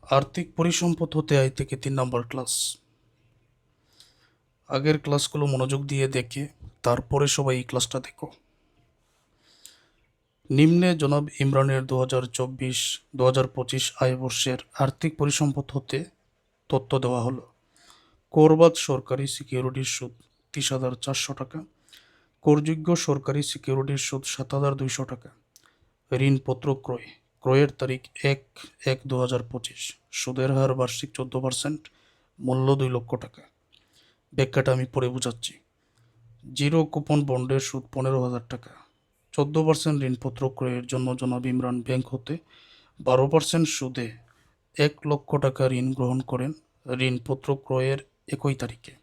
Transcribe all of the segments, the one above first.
আর্থিক পরিসম্পদ হতে আয় থেকে 3 নম্বর ক্লাস। আগের ক্লাসগুলো মনোযোগ দিয়ে দেখে তারপরে সবাই এই ক্লাসটা দেখো। নিম্নে জনাব ইমরানের 2024-2025 আয়বর্ষের আর্থিক পরিসম্পদ হতে তথ্য দেওয়া হলো। করবাদ সরকারি সিকিউরিটির সুদ 30,400 টাকা, করযোগ্য সরকারি সিকিউরিটির সুদ 7,200 টাকা, ঋণপত্র ক্রয়, ক্রয়ের তারিখ 1/1/2025, সুদের হার বার্ষিক 14%, মূল্য 2 লক্ষ টাকা। ব্যাখ্যাটা আমি পরে বোঝাচ্ছি। জিরো কুপন বন্ডের সুদ 15,000 টাকা। 14% ঋণপত্র ক্রয়ের জন্য জনাব ইমরান ব্যাংক হতে 12% সুদে 1 লক্ষ টাকা ঋণ গ্রহণ করেন ঋণপত্র ক্রয়ের একই তারিখে।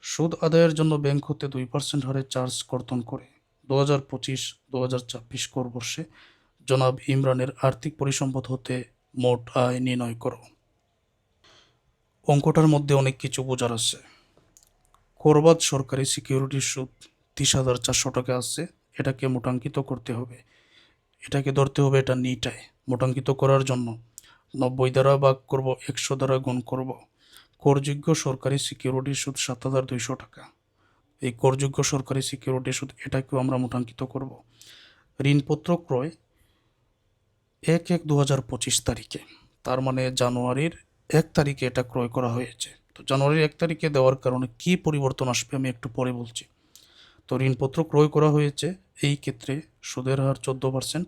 সুদ আদায়ের জন্য ব্যাংক হতে 2% হারে চার্জ কর্তন করে 2025-2026 করবর্ষে জনাব ইমরানের আর্থিক পরিসম্পদ হতে মোট আয় নির্ণয় করো। অঙ্কটার মধ্যে অনেক কিছু বোঝার আছে। করবাদ সরকারি সিকিউরিটির সুদ 30,400 টাকা আছে, এটাকে মোটাঙ্কিত করতে হবে। এটাকে ধরতে হবে এটা নিটায়। মোটাঙ্কিত করার জন্য 90 দ্বারা ভাগ করব, 100 দ্বারা গুণ করব। করযোগ্য সরকারি সিকিউরিটির সুদ 7,200 টাকা। এই করযোগ্য সরকারি সিকিউরিটির সুদ এটাকেও আমরা মোটাঙ্কিত করব। ঋণপত্র ক্রয় 1/1/2025 তারিখে, তার মানে জানুয়ারির 1 তারিখে এটা ক্রয় করা হয়েছে। তো জানুয়ারির 1 তারিখে দেওয়ার কারণে কি পরিবর্তন আসবে আমি একটু পরে বলছি। তো ঋণপত্র ক্রয় করা হয়েছে, এই ক্ষেত্রে সুদের হার 14%,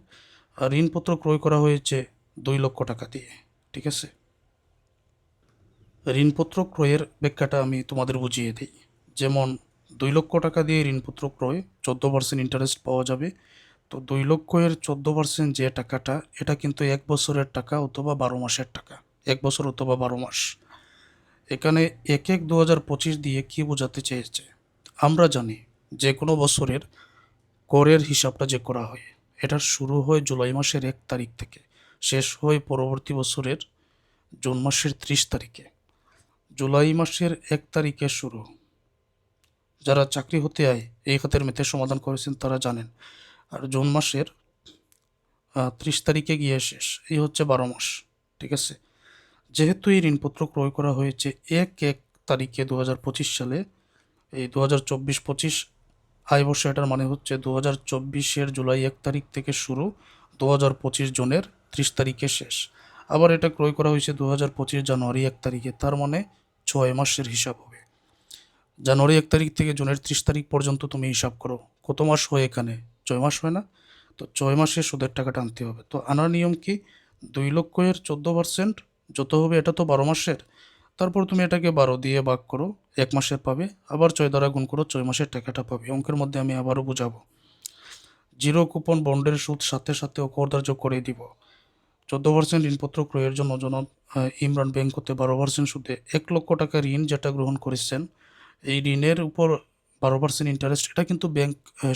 আর ঋণপত্র ক্রয় করা হয়েছে 2 লক্ষ টাকা দিয়ে। ঠিক আছে, ঋণপত্র ক্রয়ের ব্যাখ্যাটা আমি তোমাদের বুঝিয়ে দিই। যেমন 2 লক্ষ টাকা দিয়ে ঋণপত্র ক্রয়, 14% ইন্টারেস্ট পাওয়া যাবে। তো 2 লক্ষের 14% যে টাকাটা, এটা কিন্তু 1 বছরের টাকা অথবা 12 মাসের টাকা। 1 বছর অথবা 12 মাস। এখানে 1/1/2025 দিয়ে কি বোঝাতে চেয়েছে? আমরা জানি যে কোনো বছরের করের হিসাবটা যে করা হয়, এটার শুরু হয় জুলাই মাসের 1 তারিখ থেকে, শেষ হয় পরবর্তী বছরের জুন মাসের 30 তারিখে। জুলাই মাসের 1 তারিখে শুরু। যারা চাকরি হতে আয় এই খাতের ম্যাথের সমাধান করেছেন তারা জানেন। আর জুন মাসের 30 তারিখে গিয়ে শেষ, এই হচ্ছে 12 মাস। ঠিক আছে, যেহেতু এই ঋণপত্র ক্রয় করা হয়েছে 1/1 তারিখে 2025 সালে, এই 2024-25 আয়বর্ষ, এটার মানে হচ্ছে 2024-এর জুলাই 1 তারিখ থেকে শুরু, 2025 জুনের 30 তারিখে শেষ। আবার এটা ক্রয় করা হয়েছে 2025 জানুয়ারি 1 তারিখে, তার মানে 6 মাসের হিসাব হবে। জানুয়ারি 1 তারিখ থেকে জুনের 30 তারিখ পর্যন্ত তুমি হিসাব করো, কত মাস হয় এখানে? 6 মাস হয় না? তো 6 মাসে সুদের টাকাটা আনতে হবে। তো আনার নিয়ম কি? 2 লক্ষের 14% যত হবে, এটা তো 12 মাসের। তারপর তুমি এটাকে 12 দিয়ে ভাগ করো, 1 মাসের পাবে। আবার 6 দ্বারা গুণ করো, 6 মাসের টাকাটা পাবে। অঙ্কের মধ্যে আমি আবারও বুঝাবো। জিরো কুপন বন্ডের সুদ সাথে সাথে অকরধার্য করে দিব। 14% ঋণপত্র ক্রয়ের জন্য জনাব ইমরান ব্যাংক হতে 12% সুদে 1 লক্ষ টাকা ঋণ যেটা গ্রহণ করেছেন, এই ঋণের উপর 12% ইন্টারেস্ট, এটা কিন্তু ব্যাংক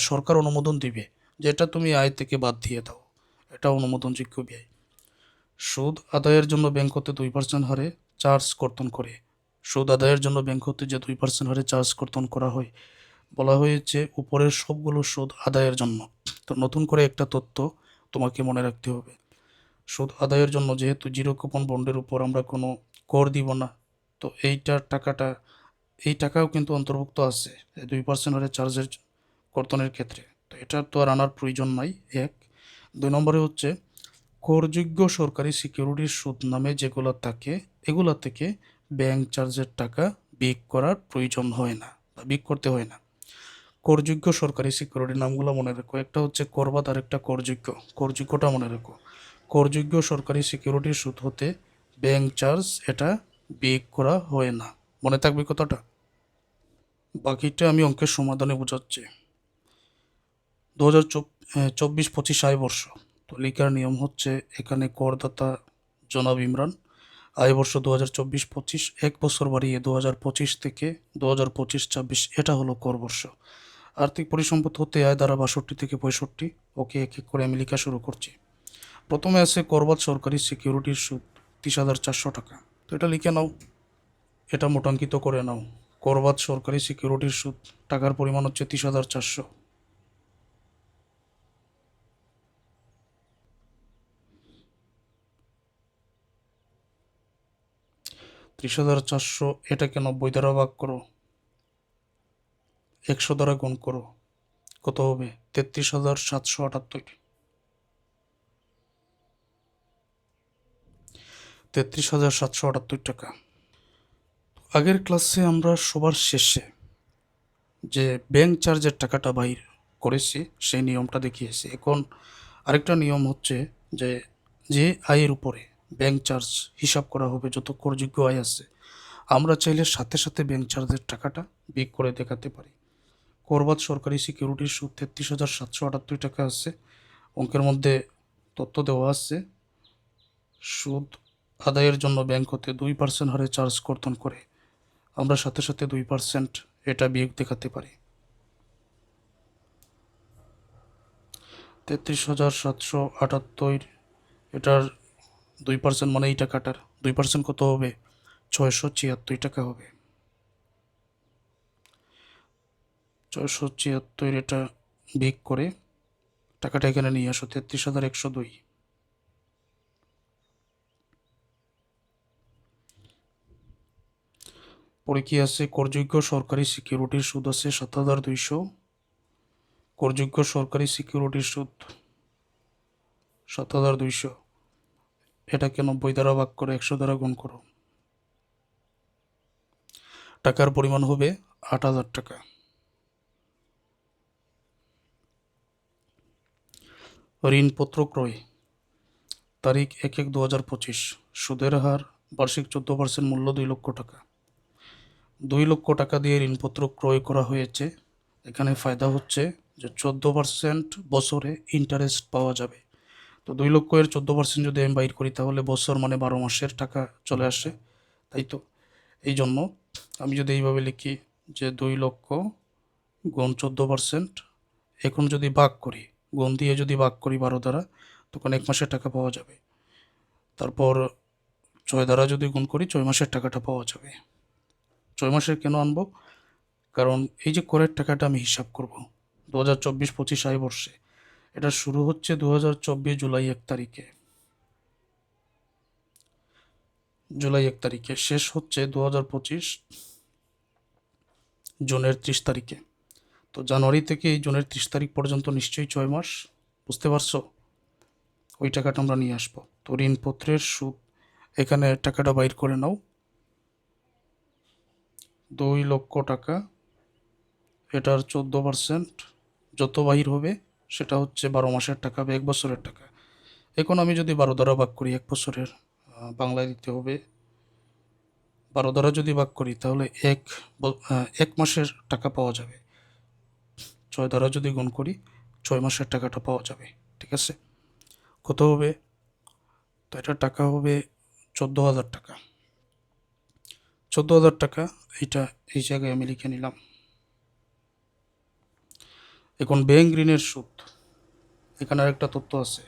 সরকার অনুমোদন দিবে, যেটা তুমি আয় থেকে বাদ দিয়ে দাও, এটা অনুমোদনযোগ্য ব্যয়। সুদ আদায়ের জন্য ব্যাংক হতে 2% হারে চার্জ কর্তন করে। সুদ আদায়ের জন্য ব্যাংক হতে যে 2% হারে চার্জ কর্তন করা হয়, বলা হয়েছে উপরের সবগুলো সুদ আদায়ের জন্য। তো নতুন করে একটা তথ্য তোমাকে মনে রাখতে হবে। সুদ আদায়ের জন্য যেহেতু জিরো কুপন বন্ডের উপর আমরা কোনো কর দিব না, তো এইটার টাকাটা, এই টাকাও কিন্তু অন্তর্ভুক্ত আছে 2% হারে চার্জের কর্তনের ক্ষেত্রে। তো এটা তো আর আনার প্রয়োজন নাই। 1, 2 নম্বরে হচ্ছে করযোগ্য সরকারি সিকিউরিটির সুদ নামে যেগুলো থাকে, এগুলো থেকে ব্যাংক চার্জের টাকা বিয়োগ করার প্রয়োজন হয় না বা বিয়োগ করতে হয় না। করযোগ্য সরকারি সিকিউরিটির নামগুলো মনে রাখো, একটা হচ্ছে করবাদ আর একটা করযোগ্য। করযোগ্যটা মনে রাখো। করযোগ্য সরকারি সিকিউরিটির সুদ হতে ব্যাংক চার্জ এটা বিয়োগ করা হয় না। মনে থাকবে কথাটা। বাকিটা আমি অঙ্কের সমাধানে বোঝাচ্ছি। 2024-25 আয়বর্ষ। তো লিখার নিয়ম হচ্ছে, এখানে করদাতা জনাব ইমরান, আয়বর্ষ 2024-25, 1 বছর বাড়িয়ে 2025 থেকে 2025-26, এটা হলো করবর্ষ। আর্থিক পরিসম্পদ হতে আয় দ্বারা 62 থেকে 65। ওকে, এক এক করে আমি লেখা শুরু করছি। প্রথমে আছে করবাদ সরকারি সিকিউরিটির সুদ 30,400 টাকা। তো এটা লিখে নাও, এটা মোটাঙ্কিত করে নাও। করবাদ সরকারি সিকিউরিটির সুদ টাকার পরিমাণ হচ্ছে 30,400। 33,400 এটাকে 90 দ্বারা ভাগ করো, 100 দ্বারা গুণ করো, কত হবে? 33,778। 33,778 টাকা। আগের ক্লাসে আমরা সবার শেষে যে ব্যাংক চার্জের টাকাটা বাইর করেছি সেই নিয়মটা দেখিয়েছি। এখন আরেকটা নিয়ম হচ্ছে যে যে আয়ের উপরে ব্যাংক চার্জ হিসাব করা হবে, যত করযোগ্য আয় আছে, আমরা চাইলে সাথে সাথে ব্যাংক চার্জের টাকাটা বিয়োগ করে দেখাতে পারি। করবাদ সরকারি সিকিউরিটির সুদ 33,778 টাকা আছে। অঙ্কের মধ্যে তথ্য দেওয়া আছে, সুদ আদায়ের জন্য ব্যাংক হতে 2% হারে চার্জ কর্তন করে। আমরা সাথে সাথে 2% এটা বিয়োগ দেখাতে পারি। 33,778 এটার 2% মানে এই টাকাটার 2% কত হবে? 676 টাকা হবে। 676 এটা বিয়োগ করে টাকাটা এখানে নিয়ে আসো, 33,102। পরে কি আছে? করযোগ্য সরকারি সিকিউরিটির সুদ আছে 7,200। করযোগ্য সরকারি সিকিউরিটির সুদ 7,200, এটাকে 90 দ্বারা ভাগ করে 100 দ্বারা গুণ করো, টাকার পরিমাণ হবে 8,000 টাকা। ঋণপত্র ক্রয় তারিখ 1/1/2025, সুদের হার বার্ষিক 14%, মূল্য 2 লক্ষ টাকা। 2 লক্ষ টাকা দিয়ে ঋণপত্র ক্রয় করা হয়েছে। এখানে ফায়দা হচ্ছে যে 14% বছরে ইন্টারেস্ট পাওয়া যাবে। তো 2 লক্ষ এর 14% যদি আমি বাইর করি তাহলে বছর মানে 12 মাসের টাকা চলে আসে, তাই তো? এই জন্য আমি যদি এইভাবে লিখি যে 2 লক্ষ গুণ 14%, এখন যদি ভাগ করি, গুণ দিয়ে যদি ভাগ করি 12 দ্বারা, তখন 1 মাসের টাকা পাওয়া যাবে। তারপর 6 দ্বারা যদি গুণ করি 6 মাসের টাকাটা পাওয়া যাবে। 6 মাসের কেন আনবো? কারণ এই যে করের টাকাটা আমি হিসাব করব 2024-25 আয় বর্ষে, এটা শুরু হচ্ছে 2024 জুলাই 1 তারিখে, জুলাই 1 তারিখে শেষ হচ্ছে 2025 জুনের 30 তারিখে। তো জানুয়ারি থেকে এই জুনের 30 তারিখ পর্যন্ত নিশ্চয়ই 6 মাস, বুঝতে পারছো? ওই টাকাটা আমরা নিয়ে আসবো। তো ঋণপত্রের সুদ এখানে টাকাটা বাইর করে নাও, 2 লক্ষ টাকা, এটার 14% যত বাহির হবে সেটা হচ্ছে 12 মাসের টাকা বা 1 বছরের টাকা। এখন আমি যদি 12 দ্বারা ভাগ করি, 1 বছরের বাংলায় দিতে হবে, 12 দ্বারা যদি ভাগ করি তাহলে 1 মাসের টাকা পাওয়া যাবে। 6 দ্বারা যদি গুণ করি 6 মাসের টাকাটা পাওয়া যাবে, ঠিক আছে? কত হবে? তো এটার টাকা হবে 14,000 টাকা। 14,000 টাকা এটা এই জায়গায় আমি লিখে নিলাম। এখন ব্যাংক ঋণের সুদ, এখানে আরেকটা তথ্য আছে।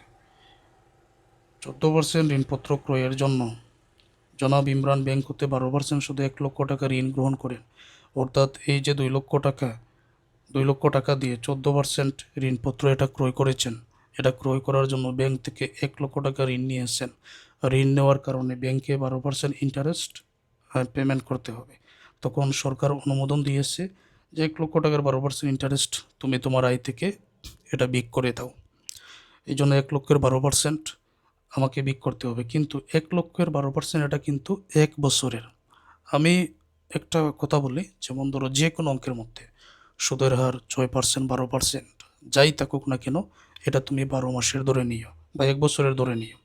14% ঋণপত্র ক্রয়ের জন্য জনাব ইমরান ব্যাংক হতে 12% সুদে 1 লক্ষ টাকা ঋণ গ্রহণ করেন। অর্থাৎ এই যে 2 লক্ষ টাকা, 2 লক্ষ টাকা দিয়ে 14% ঋণপত্র এটা ক্রয় করেছেন। এটা ক্রয় করার জন্য ব্যাংক থেকে 1 লক্ষ টাকা ঋণ নিয়েছেন। ঋণ নেওয়ার কারণে ব্যাংকে 12% ইন্টারেস্ট পেমেন্ট করতে হবে। তখন সরকার অনুমোদন দিয়েছে যে 1 লক্ষ টাকার 12% ইন্টারেস্ট তুমি তোমার আয় থেকে এটা বিয়োগ করে দাও। এই জন্য 1 লক্ষের 12% আমাকে বিয়োগ করতে হবে। কিন্তু 1 লক্ষের 12% এটা কিন্তু 1 বছরের। আমি একটা কথা বলি, যেমন ধরো যে কোনো অঙ্কের মধ্যে সুদের হার 6%, 12% যাই থাকুক না কেন, এটা তুমি 12 মাসের ধরে নিও বা 1 বছরের ধরে নিও।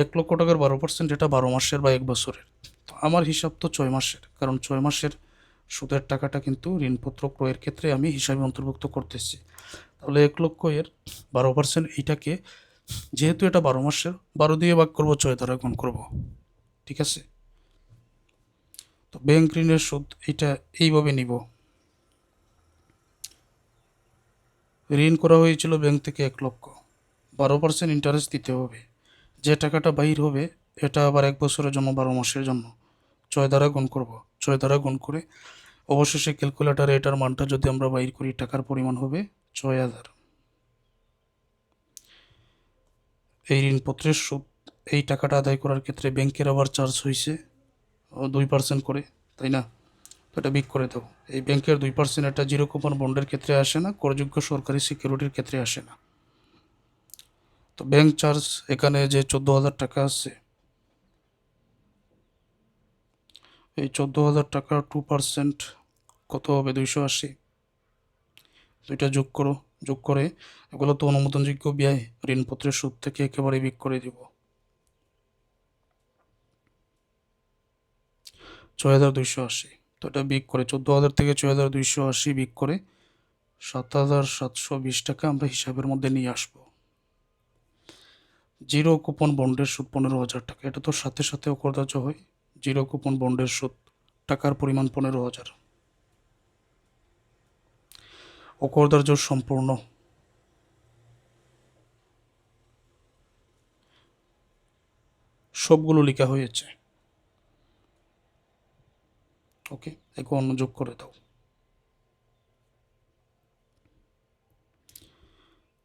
1 লক্ষ টাকার 12% এটা 12 মাসের বা 1 বছরের। তো আমার হিসাব তো 6 মাসের, কারণ 6 মাসের সুদের টাকাটা কিন্তু ঋণপত্র ক্রয়ের ক্ষেত্রে আমি হিসাবে অন্তর্ভুক্ত করতেছি। তাহলে 1 লক্ষ এর 12% এইটাকে, যেহেতু এটা 12 মাসের, 12 দিয়ে ভাগ করবো, 6 দ্বারা গুণ করবো, ঠিক আছে? তো ব্যাংক ঋণের সুদ এটা এইভাবে নিব। ঋণ করা হয়েছিল ব্যাংক থেকে 1 লক্ষ, 12% ইন্টারেস্ট দিতে হবে। যে টাকাটা বাহির হবে এটা আবার 1 বছরের জন্য, 12 মাসের জন্য 6 দ্বারা গুণ করব। 6 দ্বারা গুণ করে অবশেষে ক্যালকুলেটারে এটার মানটা যদি আমরা বাহির করি, টাকার পরিমাণ হবে 6,000। এই ঋণপত্রের সুদ, এই টাকাটা আদায় করার ক্ষেত্রে ব্যাংকের আবার চার্জ হয়েছে 2% করে, তাই না? তো এটা বিক করে দাও। এই ব্যাংকের 2% এটা জিরো কুপন বন্ডের ক্ষেত্রে আসে না, করযোগ্য সরকারি সিকিউরিটির ক্ষেত্রে আসে না। তো ব্যাংক চার্জ এখানে যে 14,000 টাকা আছে, এই 14,000 টাকা 2% কত হবে? 280। দুইটা যোগ করো, যোগ করে এগুলো তো অনুমোদনযোগ্য ব্যয়, ঋণপত্রের সুদ থেকে একেবারে বিক করে দিব। 6,280। তো এটা বিক করে 14,000 থেকে 6,280 বিক করে 7,720 টাকা আমরা হিসাবের মধ্যে নিয়ে আসবো। জিরো কুপন বন্ডের সুদ 15,000 টাকা। এটা তো সাথে সাথে অকরদার্য হয়। জিরো কুপন বন্ডের সুদ টাকার পরিমাণ 15,000। অকরদার্য সম্পূর্ণ। সবগুলো লেখা হয়েছে। ওকে, এখন যোগ করে দাও।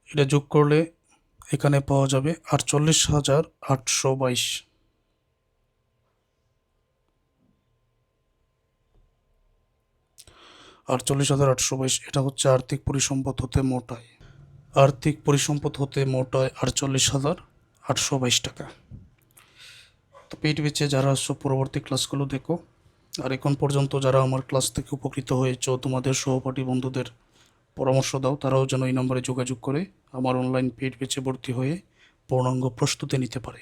এটা যোগ করলে এখানে পাওয়া যাবে 48,822। 48,822, এটা হচ্ছে আর্থিক পরিসম্পদ হতে মোট আয়। আর্থিক পরিসম্পদ হতে মোট আয় 48,822 টাকা। তো পেইড ব্যাচে যারা আসছো পরবর্তী ক্লাসগুলো দেখো। আর এখন পর্যন্ত যারা আমার ক্লাস থেকে উপকৃত হয়েছো, তোমাদের সহপাঠী বন্ধুদের পরামর্শ দাও, তারাও যেন এই নম্বরে যোগাযোগ করে আমার অনলাইন পেইড ব্যাচে ভর্তি হয়ে পূর্ণাঙ্গ প্রস্তুতি নিতে পারে।